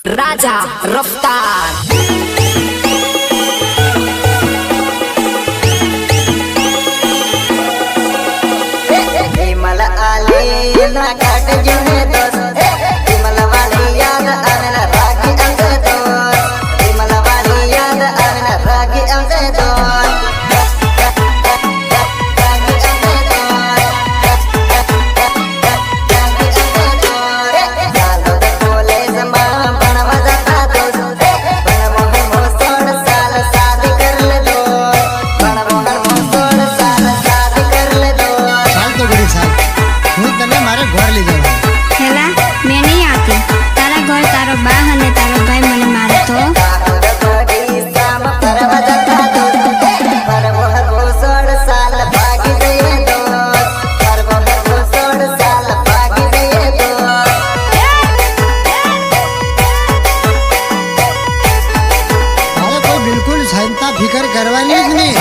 राजा रफ्तार हिमल आले ना काट जो है दोस्त हिमल वाली याद आवे ना रागी अंदर दोस्त हिमल वाली याद आवे ना रागी अंदर दोस्त फिकर करवानी नहीं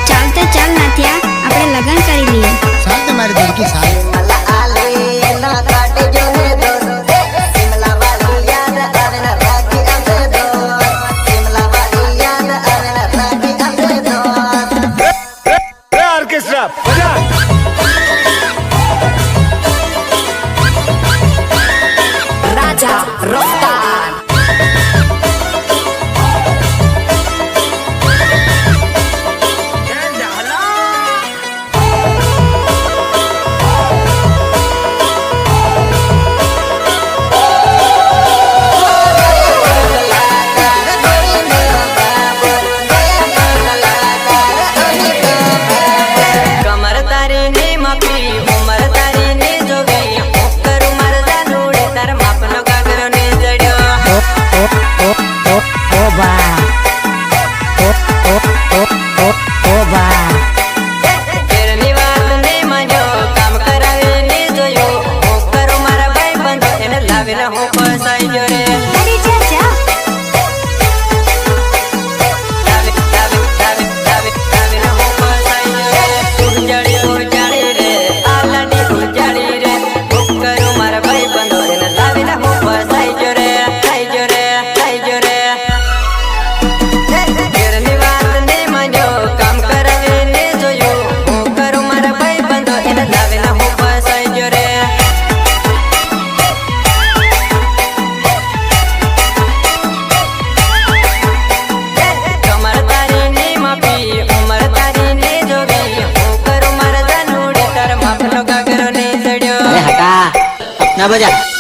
चालते चल नाथिया अपने लगन करी लिए साथ हमारे दिल की साथ राजा रफ्तार ना बजा